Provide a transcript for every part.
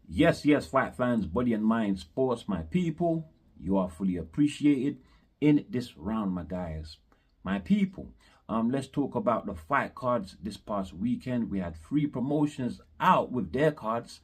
Yes, fight fans, body and mind sports, my people, you are fully appreciated in this round, my guys. My people, let's talk about the fight cards this past weekend. We had 3 promotions out with their cards.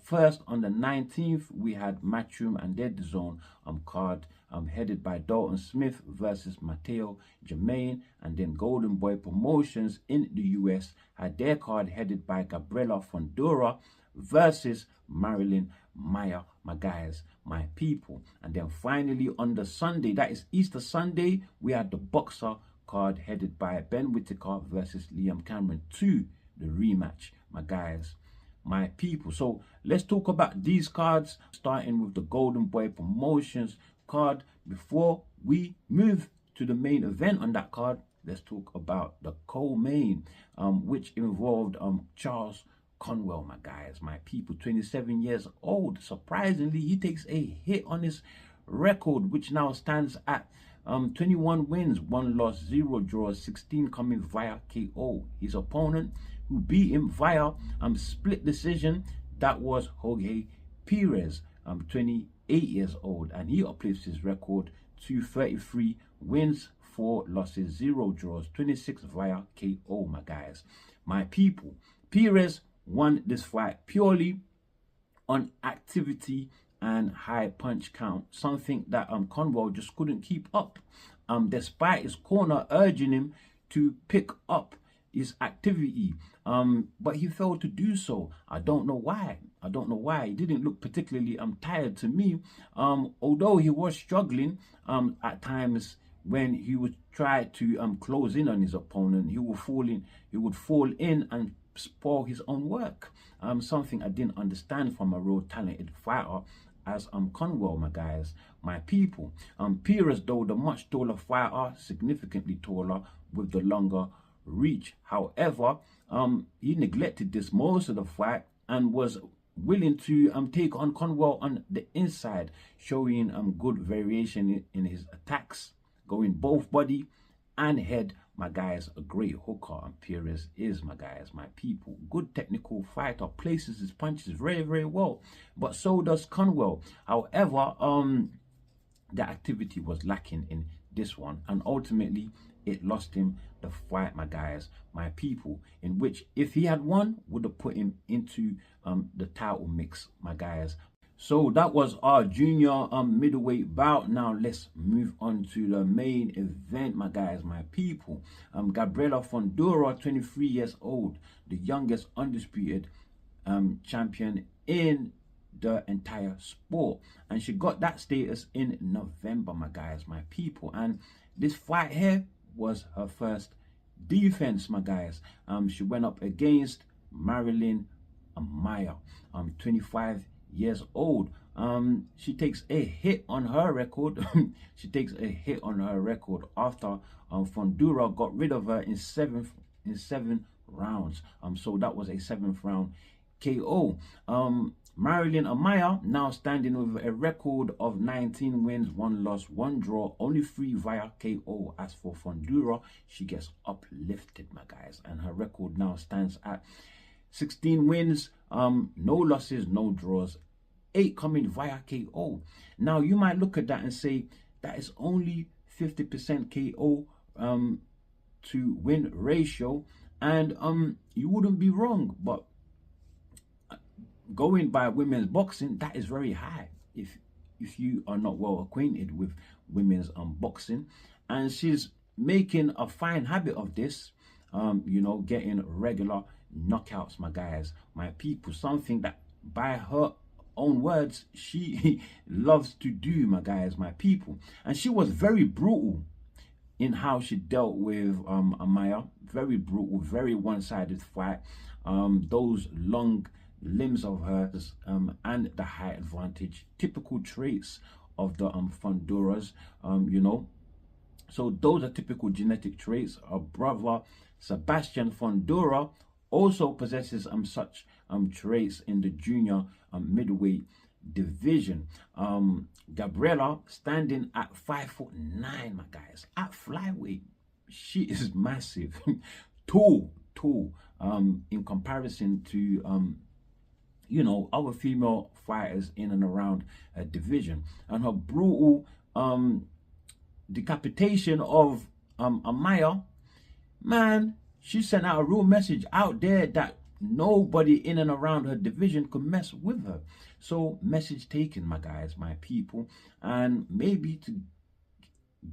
First, on the 19th, we had Matchroom and Dead Zone card headed by Dalton Smith versus Matheau Germain. And then Golden Boy Promotions in the US had their card headed by Gabriel Fundora versus Marilyn Maya, my guys, my people. And then finally on the Sunday, that is Easter Sunday, we had the boxer card headed by Ben Whittaker versus Liam Camron to the rematch, my guys, my people. So let's talk about these cards, starting with the Golden Boy Promotions card. Before we move to the main event on that card, let's talk about the co-main, which involved Charles Conwell, my guys, my people, 27 years old. Surprisingly, he takes a hit on his record, which now stands at 21 wins, 1 loss, 0 draws, 16 coming via KO. His opponent, who beat him via split decision, that was Jorge Perez, 28 years old, and he uplifts his record to 33 wins, 4 losses, 0 draws, 26 via KO, my guys, my people. Perez won this fight purely on activity and high punch count, something that Conwell just couldn't keep up, despite his corner urging him to pick up his activity, but he failed to do so. I don't know why. He didn't look particularly tired to me, although he was struggling at times. When he would try to close in on his opponent, he would fall in and spoil his own work. Something I didn't understand from a real talented fighter as Conwell, my guys, my people. Perez, though, the much taller fighter, significantly taller with the longer reach. However, he neglected this most of the fight and was willing to take on Conwell on the inside, showing good variation in his attacks, going both body and head, my guys. A great hooker, and Perez is, my guys, my people. Good technical fighter, places his punches very, very well, but so does Conwell. However, the activity was lacking in this one, and ultimately it lost him the fight, my guys, my people, in which if he had won, would have put him into the title mix, my guys. So that was our junior middleweight bout. Now let's move on to the main event, my guys, my people. Gabriel Fundora, 23 years old, the youngest undisputed champion in the entire sport, and she got that status in November, my guys, my people. And this fight here was her first defense, my guys. She went up against Marilyn Maya, 25 years old. She takes a hit on her record. She takes a hit on her record after Fundora got rid of her in seven rounds. So that was a 7th round KO. Marilyn Maya now standing with a record of 19 wins, 1 loss, 1 draw, only 3 via KO. As for Fundora, she gets uplifted, my guys, and her record now stands at 16 wins, no losses, no draws, 8 coming via KO. Now you might look at that and say that is only 50% KO to win ratio, and you wouldn't be wrong, but going by women's boxing, that is very high if you are not well acquainted with women's boxing. And she's making a fine habit of this, you know, getting regular knockouts, my guys, my people, something that by her own words she loves to do, my guys, my people. And she was very brutal in how she dealt with Amaya. Very brutal, very one-sided fight. Those long limbs of hers and the height advantage, typical traits of the Fundoras, you know. So those are typical genetic traits. Her brother Sebastian Fundora also possesses such traits in the junior middleweight division. Gabriela standing at 5'9", my guys, at flyweight. She is massive, tall, in comparison to you know, other female fighters in and around her division. And her brutal decapitation of Amaya, man, she sent out a real message out there that nobody in and around her division could mess with her. So message taken, my guys, my people, and maybe to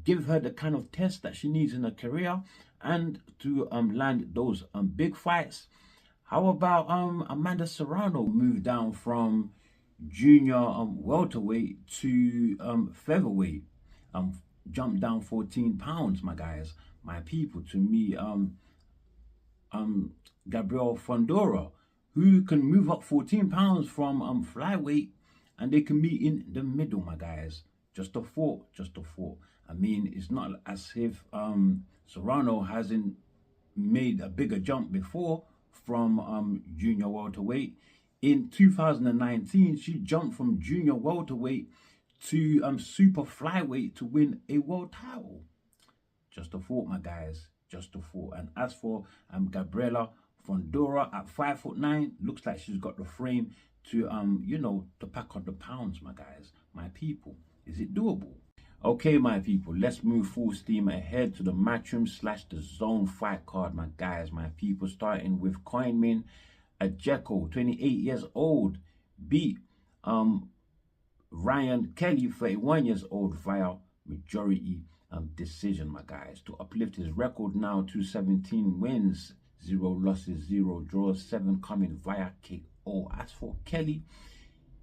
give her the kind of test that she needs in her career and to land those big fights. How about Amanda Serano moved down from junior welterweight to featherweight, jumped down 14 pounds, my guys, my people. To me, Gabriel Fundora, who can move up 14 pounds from flyweight, and they can meet in the middle, my guys. Just a thought, just a thought. I mean, it's not as if Serrano hasn't made a bigger jump before from junior welterweight. In 2019, she jumped from junior welterweight to super flyweight to win a world title. Just a thought, my guys, just a thought. And as for Gabriela Fundora at 5'9", looks like she's got the frame to you know, to pack on the pounds, my guys, my people. Is it doable? Okay, my people, let's move full steam ahead to the Matchroom / the Zone fight card, my guys, my people. Starting with Coinmin Ajeko, 28 years old, beat Ryan Kelly, 31 years old, via majority decision, my guys, to uplift his record now to 17 wins, 0 losses, 0 draws, 7 coming via KO. As for Kelly,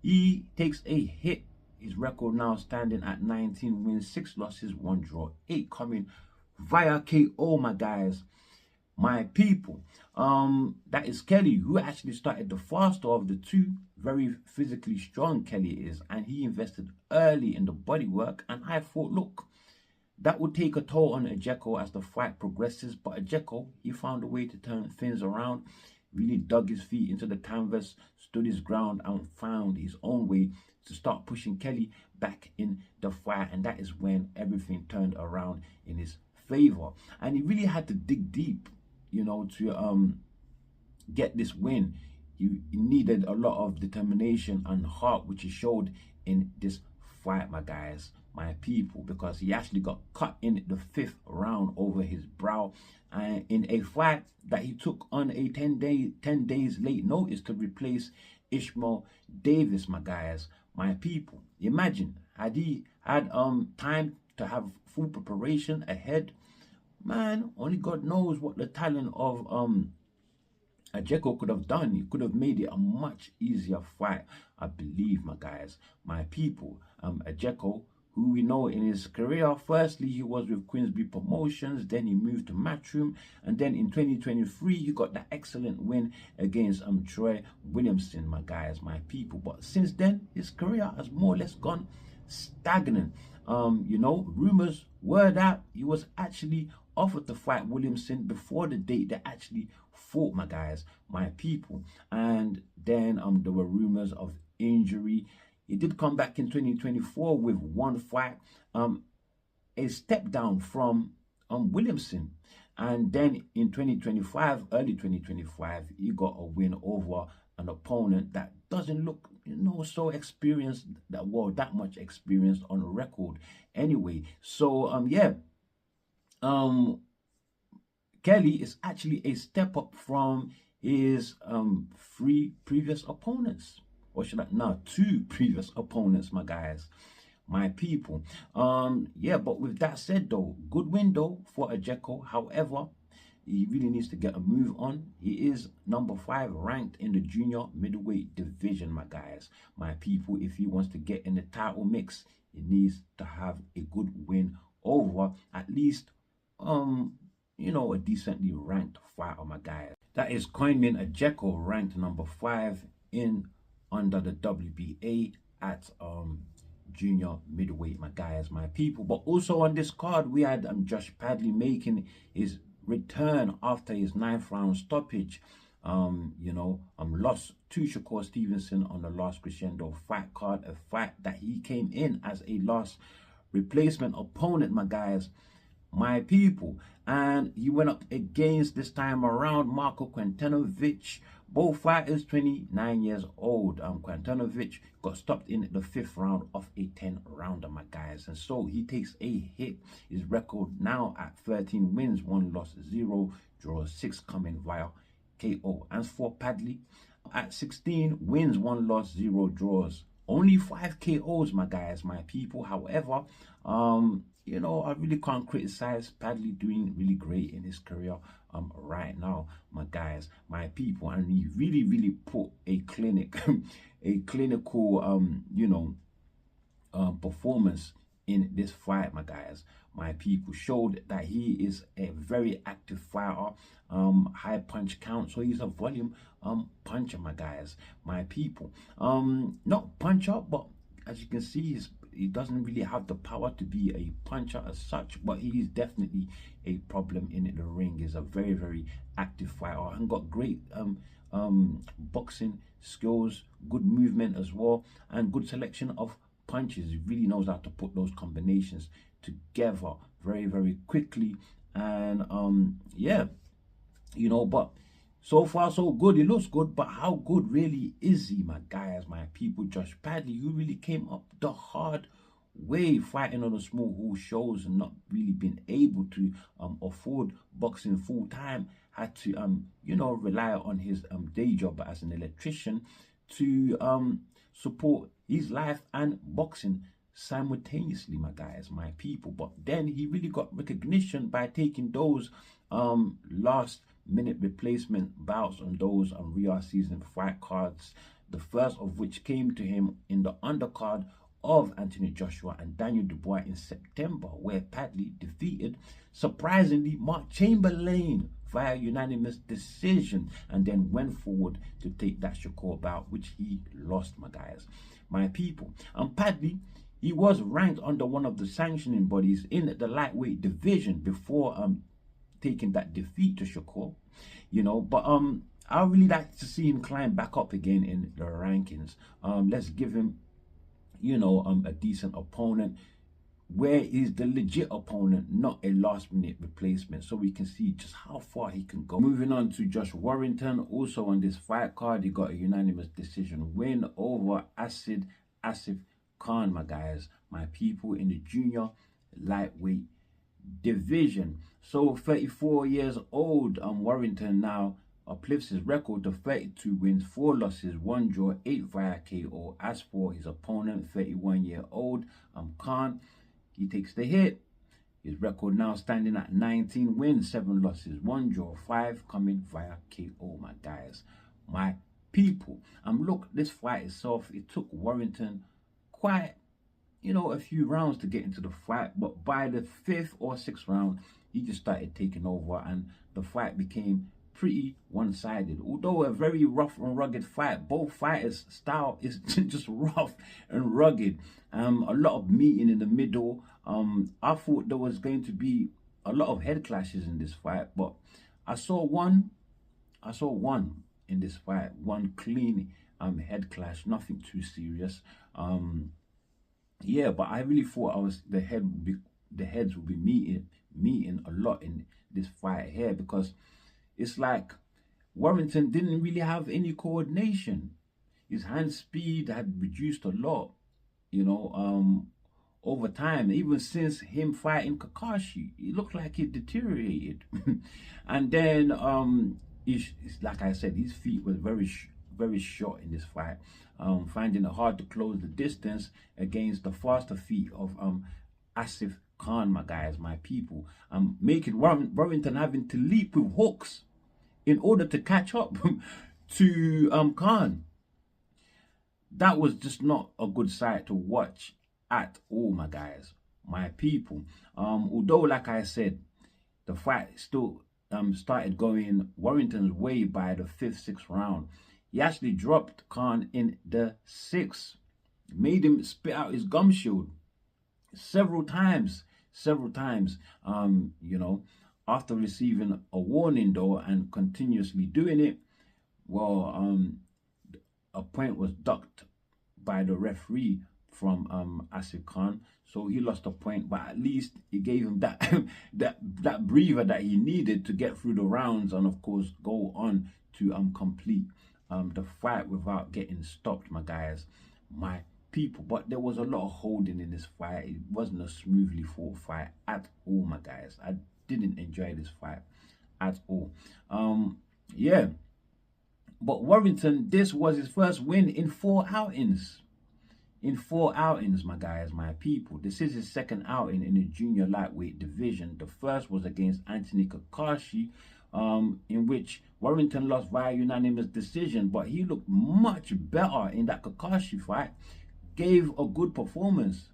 he takes a hit. His record now standing at 19 wins, 6 losses, 1 draw, 8 coming via KO, my guys, my people. That is Kelly, who actually started the faster of the two. Very physically strong Kelly is, and he invested early in the body work. And I thought, look, that would take a toll on Ajeko as the fight progresses. But Ajeko, he found a way to turn things around, really dug his feet into the canvas, stood his ground, and found his own way to start pushing Kelly back in the fight. And that is when everything turned around in his favor. And he really had to dig deep, you know, to get this win. He needed a lot of determination and heart, which he showed in this fight, my guys, my people, because he actually got cut in the 5th round over his brow, and in a fight that he took on a 10 days late notice to replace Ishmael Davis, my guys, my people. Imagine, had he had time to have full preparation ahead, man, only God knows what the talent of Ajeko could have done. He could have made it a much easier fight, I believe, my guys, my people. Ajeko, who we know in his career, firstly, he was with Queensbury Promotions, then he moved to Matchroom, and then in 2023, he got that excellent win against Troy Williamson, my guys, my people. But since then, his career has more or less gone stagnant. You know, rumors were that he was actually offered to fight Williamson before the date they actually fought, my guys, my people. And then there were rumors of injury. He did come back in 2024 with one fight, a step down from Williamson. And then in 2025, early 2025, he got a win over an opponent that doesn't look, you know, so experienced, that much experienced on a record anyway. So yeah, Kelly is actually a step up from his 3 previous opponents, or should I now 2 previous opponents, my guys, my people. Yeah, but with that said though, good win though for Ajeko. However, he really needs to get a move on. He is number 5 ranked in the junior middleweight division, my guys, my people. If he wants to get in the title mix, he needs to have a good win over at least you know, a decently ranked fighter, my guys. That is Coinmin Ajeko, ranked number 5 in under the WBA at junior middleweight, my guys, my people. But also on this card, we had Josh Padley making his return after his 9th round stoppage. You know, lost to Shakur Stevenson on the last crescendo fight card, a fight that he came in as a last replacement opponent, my guys, my people. And he went up against, this time around, Marko Quintanovic. Both fighters 29 years old. Quintanovic got stopped in the 5th round of a 10-rounder, my guys. And so he takes a hit. His record now at 13 wins, 1 loss, 0 draws, 6 coming via KO. As for Padley, at 16 wins, 1 loss, 0 draws. Only 5 KOs, my guys, my people. However, you know, I really can't criticize Padley, doing really great in his career right now, my guys, my people. And he really put a clinical you know, performance in this fight, my guys, my people. Showed that he is a very active fighter, high punch count, so he's a volume puncher, my guys, my people. Not puncher, but as you can see, he doesn't really have the power to be a puncher as such, but he is definitely a problem in the ring. He's a very active fighter and got great boxing skills, good movement as well, and good selection of punches. He really knows how to put those combinations together very quickly. And yeah, you know, but so far so good. He looks good, but how good really is he, my guys, my people? Josh Padley, who really came up the hard way, fighting on the small hall shows and not really being able to afford boxing full time, had to you know, rely on his day job as an electrician to support his life and boxing simultaneously, my guys, my people. But then he really got recognition by taking those last minute replacement bouts on those real season fight cards, the first of which came to him in the undercard of Anthony Joshua and Daniel Dubois in September, where Padley defeated, surprisingly, Mark Chamberlain via unanimous decision, and then went forward to take that Shakur bout, which he lost, my guys, my people. Padley, he was ranked under one of the sanctioning bodies in the lightweight division before taking that defeat to Shakur, you know. But I really like to see him climb back up again in the rankings. Let's give him, you know, a decent opponent where he's the legit opponent, not a last minute replacement, so we can see just how far he can go. Moving on to Josh Warrington, also on this fight card, he got a unanimous decision win over Asif Khan, my guys, my people, in the junior lightweight division. So 34 years old, Warrington now uplifts his record to 32 wins, 4 losses, 1 draw, 8 via KO. As for his opponent, 31-year-old Khan, he takes the hit. His record now standing at 19 wins, 7 losses, 1 draw, 5 coming via KO, my guys, my people. Look, this fight itself, it took Warrington quite, you know, a few rounds to get into the fight, but by the 5th or 6th round, he just started taking over, and the fight became pretty one-sided. Although a very rough and rugged fight, both fighters' style is just rough and rugged. A lot of meeting in the middle. I thought there was going to be a lot of head clashes in this fight, but I saw one in this fight, one clean head clash, nothing too serious. Yeah, but I really thought the heads would be meeting a lot in this fight here, because it's like Warrington didn't really have any coordination. His hand speed had reduced a lot, you know, over time. Even since him fighting Kakashi, it looked like it deteriorated. And then like I said, his feet was very short in this fight, finding it hard to close the distance against the faster feet of Asif Khan, my guys, my people, making Warrington having to leap with hooks in order to catch up to Khan. That was just not a good sight to watch at all, my guys, my people. Although, like I said, the fight still started going Warrington's way by the 5th, 6th round. He actually dropped Khan in the 6th, made him spit out his gum shield several times, you know, after receiving a warning though, and continuously doing it. Well, a point was docked by the referee from Asif Khan, so he lost a point, but at least it gave him that that breather that he needed to get through the rounds, and of course go on to complete the fight without getting stopped, my guys, my people. But there was a lot of holding in this fight. It wasn't a smoothly fought fight at all, my guys. I didn't enjoy this fight at all. Yeah, but Warrington, this was his first win in 4 outings. In 4 outings, my guys, my people. This is his second outing in the junior lightweight division. The first was against Anthony Kakashi, in which Warrington lost via unanimous decision, but he looked much better in that Kakashi fight. Gave a good performance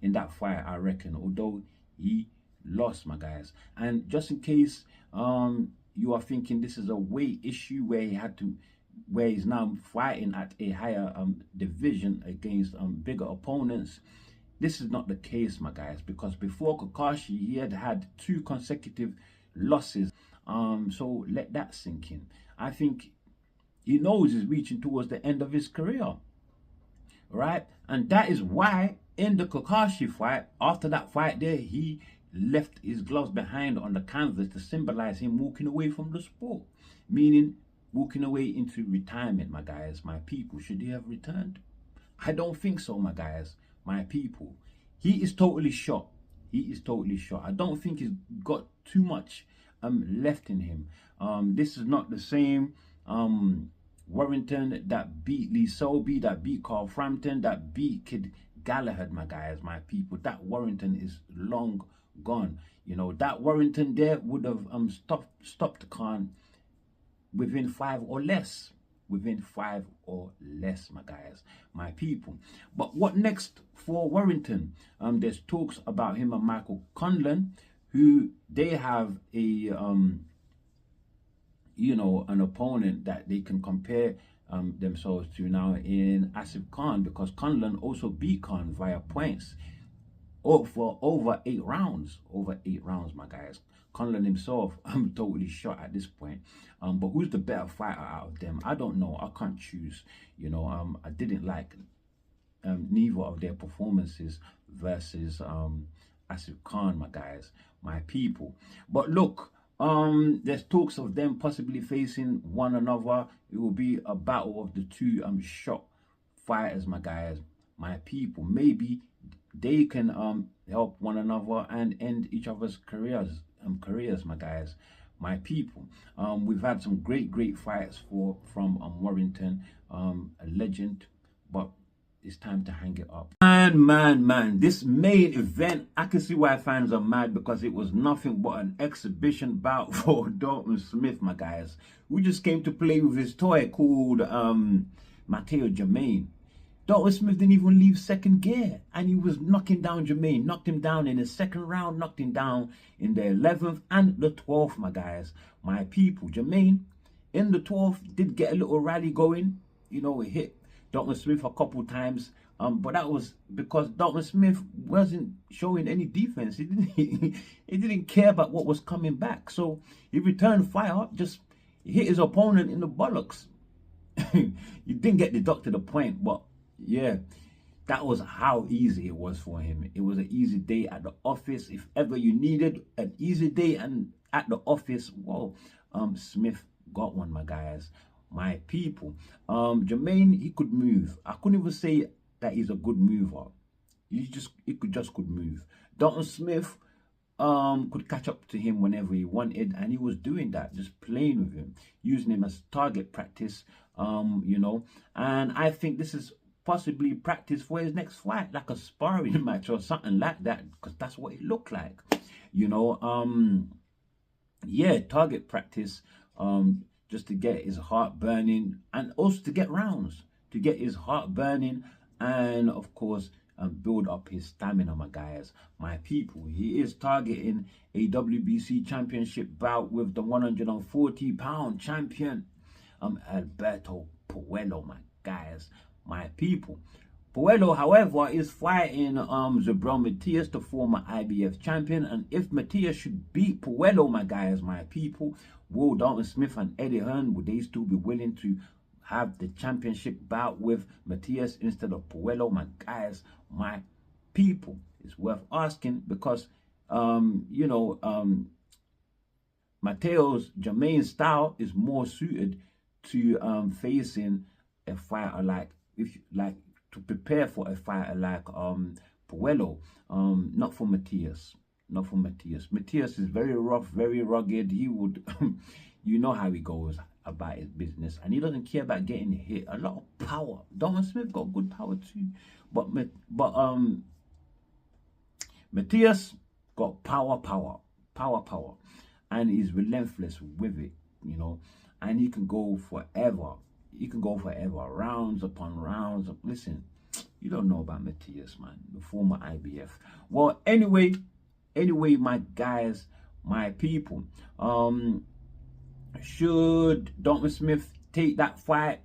in that fight, I reckon, although he lost, my guys. And just in case you are thinking this is a weight issue where he's now fighting at a higher division against bigger opponents, this is not the case, my guys, because before Kakashi he had 2 consecutive losses. So let that sink in. I think he knows he's reaching towards the end of his career, right? And that is why in the Kakashi fight, after that fight there, he left his gloves behind on the canvas to symbolize him walking away from the sport, meaning walking away into retirement, my guys, my people. Should he have returned? I don't think so, my guys, my people. He is totally shot. He is totally shot. I don't think he's got too much left in him. This is not the same Warrington that beat Lee Selby, that beat Carl Frampton, that beat Kid Galahad, my guys, my people. That Warrington is long gone. You know, that Warrington there would have stopped Khan within 5 or less. Within 5 or less, my guys, my people. But what next for Warrington? There's talks about him and Michael Conlan, who they have a you know, an opponent that they can compare themselves to now in Asif Khan, because Conlan also beat Khan via points for over 8 rounds. Over 8 rounds, my guys. Conlan himself, I'm totally shot at this point. But who's the better fighter out of them? I don't know. I can't choose. You know, I didn't like neither of their performances versus Asif Khan, my guys, my people. But look, there's talks of them possibly facing one another. It will be a battle of the 2 shot fighters, my guys, my people. Maybe they can help one another and end each other's careers, my guys, my people. We've had some great fights from Warrington, a legend, but it's time to hang it up. Man, this main event, I can see why fans are mad, because it was nothing but an exhibition bout for Dalton Smith, my guys, who just came to play with his toy called Matheau Germain. Dalton Smith didn't even leave second gear, and he was knocking down Germain. Knocked him down in the 2nd round, knocked him down in the 11th and the 12th, my guys, my people. Germain in the 12th did get a little rally going. You know, it hit Dalton Smith a couple times, but that was because Dalton Smith wasn't showing any defense. He didn't care about what was coming back, so he returned fire, just hit his opponent in the bollocks. He didn't get deducted a point, but yeah, that was how easy it was for him. It was an easy day at the office. If ever you needed an easy day and at the office, well, Smith got one, my guys, my people. Germain, he could move. I couldn't even say that he's a good mover. He could move. Dalton Smith could catch up to him whenever he wanted, and he was doing that, just playing with him, using him as target practice. You know, and I think this is possibly practice for his next fight, like a sparring match or something like that, because that's what it looked like. You know, yeah, target practice, just to get his heart burning, and also to get rounds, to get his heart burning, and of course build up his stamina, my guys, my people. He is targeting a WBC championship bout with the 140-pound champion Alberto Puello, my guys, my people. Puello, however, is fighting Gabriel Fundora KO, the former IBF champion, and if Matheus should beat Puello, my guys, my people, will Dalton Smith and Eddie Hearn, would they still be willing to have the championship bout with Matheus instead of Puello, my guys, my people? It's worth asking, because you know, Matheus Germain's style is more suited to facing a fighter like, if you like, to prepare for a fighter like PUELO. Not for Matthias. Not for Matthias. Matthias is very rough, very rugged. He would you know how he goes about his business, and he doesn't care about getting hit. A lot of power. Dalton Smith got good power too, but Matthias got power, and he's relentless with it, you know, and he can go forever. He can go forever, rounds upon rounds. Listen, you don't know about Matthias, man, the former IBF. Well, anyway, my guys, my people, should Dalton Smith take that fight,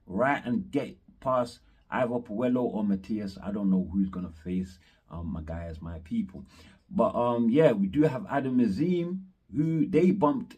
right, and get past either PUELO or Matthias? I don't know who's gonna face my guys, my people. But yeah, we do have Adam Azim, who they bumped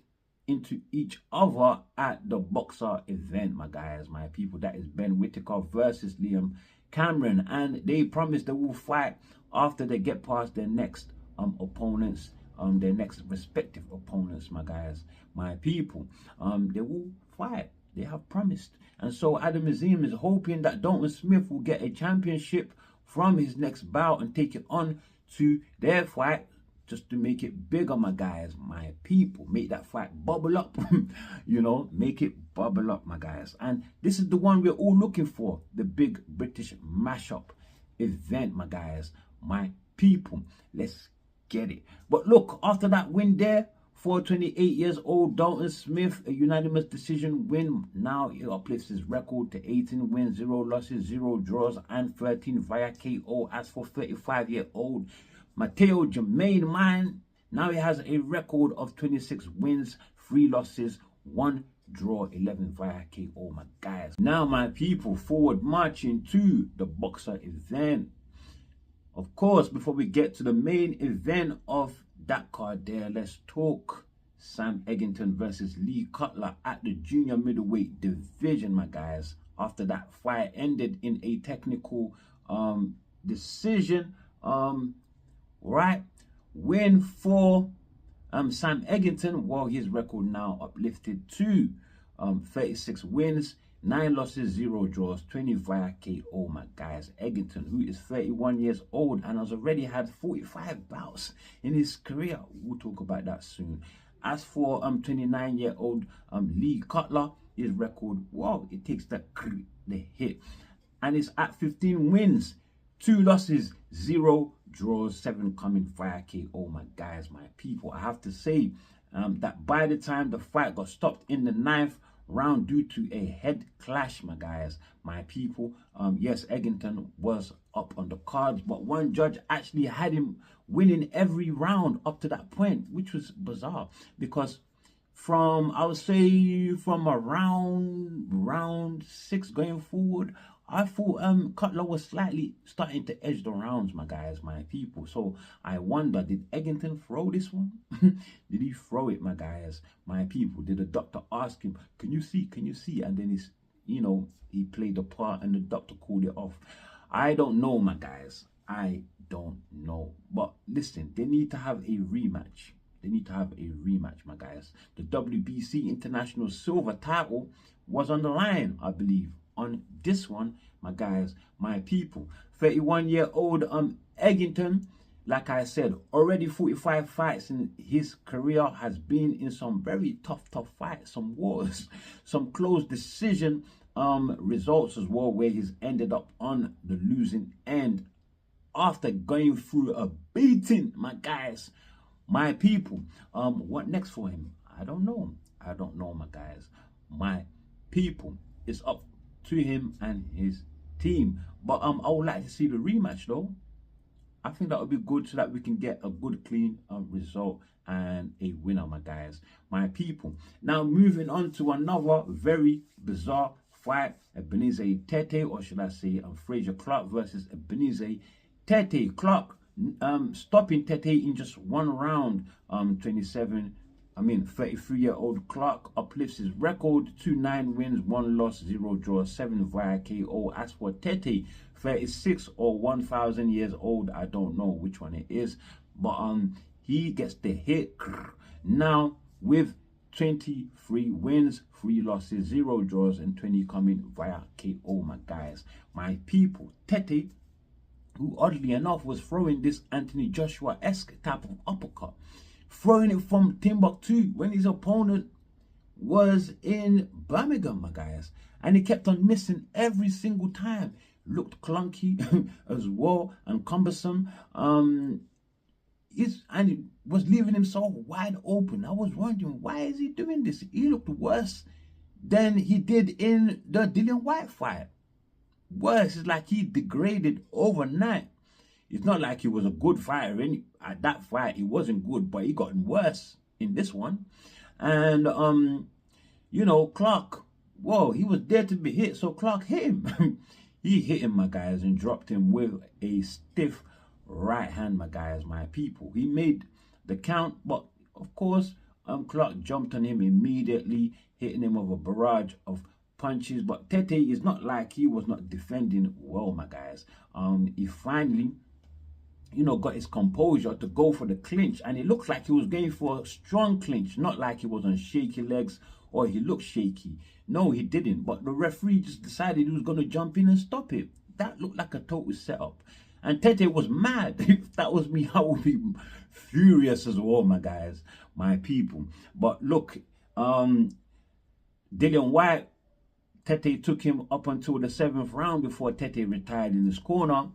into each other at the Boxer event, my guys, my people. That is Ben Whittaker versus Liam Camron, and they promised they will fight after they get past their next opponents, their next respective opponents, my guys, my people. They will fight. They have promised. And so Adam Azim is hoping that Dalton Smith will get a championship from his next bout and take it on to their fight, just to make it bigger, my guys, my people. Make that fight bubble up, you know, make it bubble up, my guys. And this is the one we're all looking for, the big British mashup event, my guys, my people. Let's get it. But look, after that win there, for 28 years old Dalton Smith, a unanimous decision win. Now he uplifts his record to 18 wins, 0 losses, 0 draws, and 13 via KO. As for 35-year-old Matheau Germain, man, now he has a record of 26 wins, 3 losses, 1 draw, 11 via KO, my guys. Now, my people, forward marching to the Boxer event. Of course, before we get to the main event of that card there, let's talk Sam Eggington versus Lee Cutler at the junior middleweight division, my guys. After that fight ended in a technical decision, right, win for Sam Eggington. Well, his record now uplifted to 36 wins, 9 losses, 0 draws, 20 via KO, my guys. Eggington, who is 31 years old and has already had 45 bouts in his career. We'll talk about that soon. As for 29-year-old Lee Cutler, his record, wow, it takes the hit. And it's at 15 wins, 2 losses, 0 draws, 7 coming via KO, my guys, my people. I have to say that by the time the fight got stopped in the 9th round due to a head clash, my guys, my people, yes, Eggington was up on the cards, but one judge actually had him winning every round up to that point, which was bizarre, because from, I would say, from around round 6 going forward, I thought Cutler was slightly starting to edge the rounds, my guys, my people. So I wonder, did Eggington throw this one? Did he throw it, my guys, my people? Did the doctor ask him, can you see, can you see? And then he's, you know, he played the part and the doctor called it off. I don't know, my guys. I don't know. But listen, they need to have a rematch. They need to have a rematch, my guys. The WBC International Silver title was on the line, I believe, on this one, my guys, my people. 31-year-old Eggington, like I said, already 45 fights in his career, has been in some very tough fights, some wars, some close decision results as well, where he's ended up on the losing end after going through a beating, my guys, my people. What next for him? I don't know. I don't know, my guys, my people. It's up to him and his team. But I would like to see the rematch, though. I think that would be good, so that we can get a good, clean result and a winner, my guys, my people. Now, moving on to another very bizarre fight, Ebenezer Tete, or should I say Frazier Clark versus Ebenezer Tete. Clark stopping Tete in just 1 round. 33-year-old Clark uplifts his record to 9 wins, 1 loss, 0 draws, 7 via KO. As for Tete, 36 or 1,000 years old, I don't know which one it is, but he gets the hit. Now with 23 wins, 3 losses, 0 draws, and 20 coming via KO, my guys. My people, Tete, who oddly enough was throwing this Anthony Joshua-esque type of uppercut, throwing it from Timbuktu when his opponent was in Birmingham, my guys. And he kept on missing every single time. Looked clunky as well and cumbersome. And it was leaving him so wide open. I was wondering, why is he doing this? He looked worse than he did in the Dillian Whyte fight. Worse. It's like he degraded overnight. It's not like he was a good fighter. At that fight, he wasn't good, but he got worse in this one. And, you know, Clark, whoa, he was there to be hit, so Clark hit him. He hit him, my guys, and dropped him with a stiff right hand, my guys, my people. He made the count, but of course, Clark jumped on him immediately, hitting him with a barrage of punches. But Tete is not like he was not defending well, my guys. He finally, you know, got his composure to go for the clinch, and it looked like he was going for a strong clinch, not like he was on shaky legs or he looked shaky. No, he didn't, but the referee just decided he was going to jump in and stop it. That looked like a total setup, and Tete was mad. If that was me, I would be furious as well, my guys, my people. But look, Dillian Whyte, Tete took him up until the 7th round before Tete retired in his corner.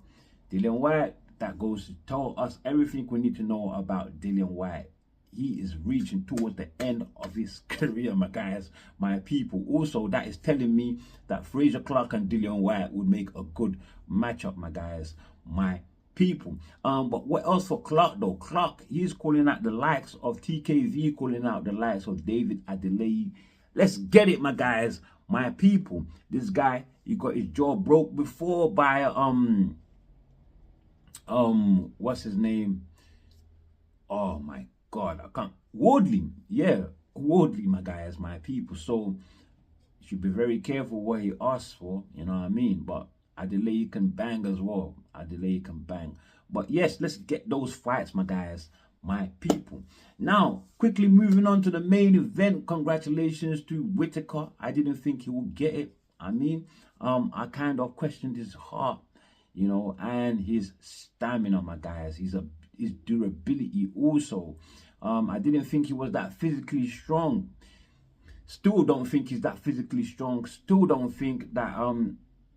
Dillian Whyte, that goes to tell us everything we need to know about Dillian Whyte. He is reaching towards the end of his career, my guys, my people. Also, that is telling me that Fraser Clark and Dillian Whyte would make a good matchup, my guys, my people. But what else for Clark, though? Clark, he's calling out the likes of TKV, calling out the likes of David Adelaide. Let's get it, my guys, my people. This guy, he got his jaw broke before by what's his name? Oh my God, I can't. Wardley, yeah, Wardley, my guys, my people. So you should be very careful what he asks for, you know what I mean? But Adelaide can bang as well. Adelaide can bang. But yes, let's get those fights, my guys, my people. Now, quickly moving on to the main event. Congratulations to Whittaker. I didn't think he would get it. I mean, I kind of questioned his heart, you know, and his stamina, my guys. His durability also. I didn't think he was that physically strong. Still don't think he's that physically strong. Still don't think that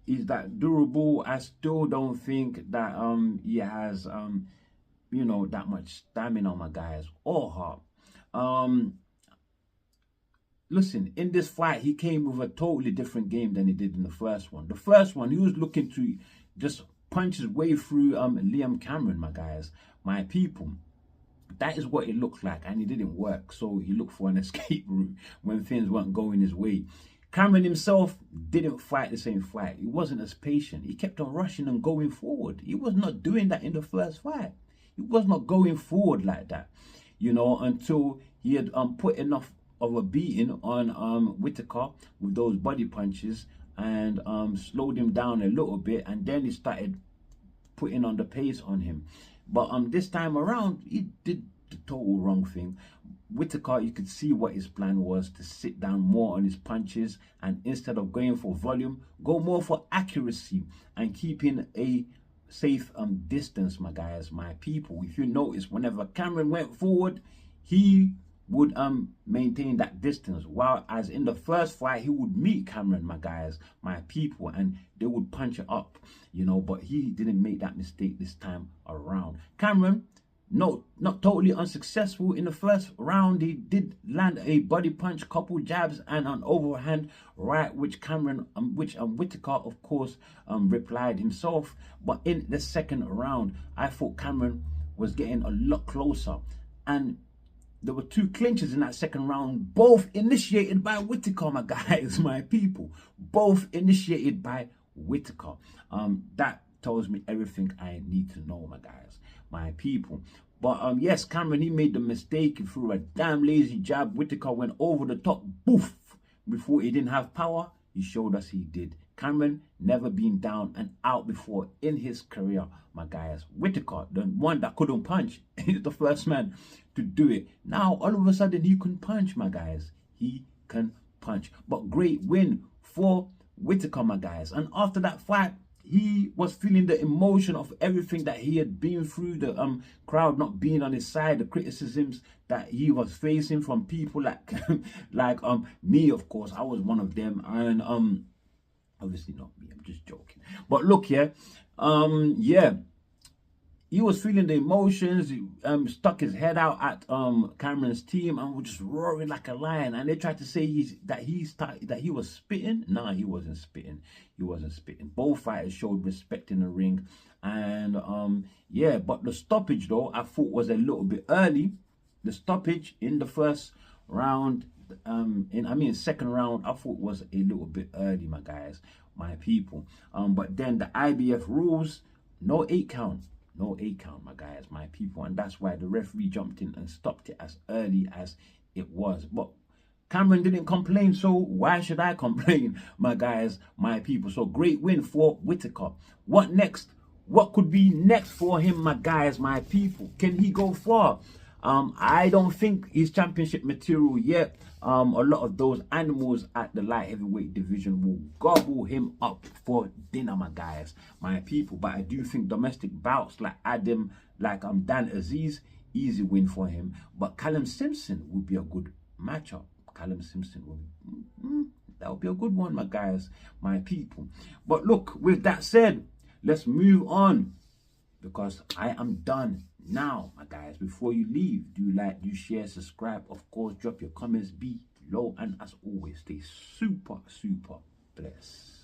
he's that durable. I still don't think that he has you know, that much stamina, my guys, or heart. Listen, in this fight, he came with a totally different game than he did in the first one. The first one, he was looking to just punch his way through Liam Camron, my guys, my people. That is what it looked like, and it didn't work. So he looked for an escape route when things weren't going his way. Camron himself didn't fight the same fight. He wasn't as patient. He kept on rushing and going forward. He was not doing that in the first fight. He was not going forward like that, you know, until he had put enough of a beating on Whittaker with those body punches and slowed him down a little bit, and then he started putting on the pace on him. But this time around, he did the total wrong thing. Whittaker, you could see what his plan was, to sit down more on his punches, and instead of going for volume, go more for accuracy and keeping a safe distance, my guys, my people. If you notice, whenever Camron went forward, he would maintain that distance, while as in the first fight, he would meet Camron, my guys, my people, and they would punch it up, you know. But he didn't make that mistake this time around. Camron, not totally unsuccessful in the first round. He did land a body punch, couple jabs, and an overhand right, which Whittaker, of course, replied himself. But in the second round, I thought Camron was getting a lot closer, and there were 2 clinches in that second round, both initiated by Whittaker, my guys, my people. Both initiated by Whittaker. That tells me everything I need to know, my guys, my people. But yes, Camron, he made the mistake. He threw a damn lazy jab. Whittaker went over the top, boof. Before he didn't have power, He showed us he did. Camron never been down and out before in his career, my guys. Whittaker, the one that couldn't punch, he's the first man to do it. Now, all of a sudden, he can punch, my guys. He can punch. But great win for Whittaker, my guys. And after that fight, he was feeling the emotion of everything that he had been through, the crowd not being on his side, the criticisms that he was facing from people like like me, of course. I was one of them, and obviously not me, I'm just joking. But look, yeah, he was feeling the emotions. He stuck his head out at Cameron's team and was just roaring like a lion. And they tried to say that he was spitting. Nah, he wasn't spitting. He wasn't spitting. Both fighters showed respect in the ring, and yeah. But the stoppage though, I thought was a little bit early. The stoppage in the first round, second round, I thought was a little bit early, my guys, my people. But then the IBF rules, no 8 count. No 8 count, my guys, my people. And that's why the referee jumped in and stopped it as early as it was. But Camron didn't complain, so why should I complain, my guys, my people? So great win for Whittaker. What next? What could be next for him, my guys, my people? Can he go far? I don't think he's championship material yet. A lot of those animals at the light heavyweight division will gobble him up for dinner, my guys, my people. But I do think domestic bouts like Adam, like Dan Aziz, easy win for him. But Callum Simpson would be a good matchup. Callum Simpson will that would be a good one, my guys, my people. But look, with that said, let's move on, because I am done now, my guys. Before you leave, do like, do share, subscribe, of course, drop your comments below, and as always, stay super blessed.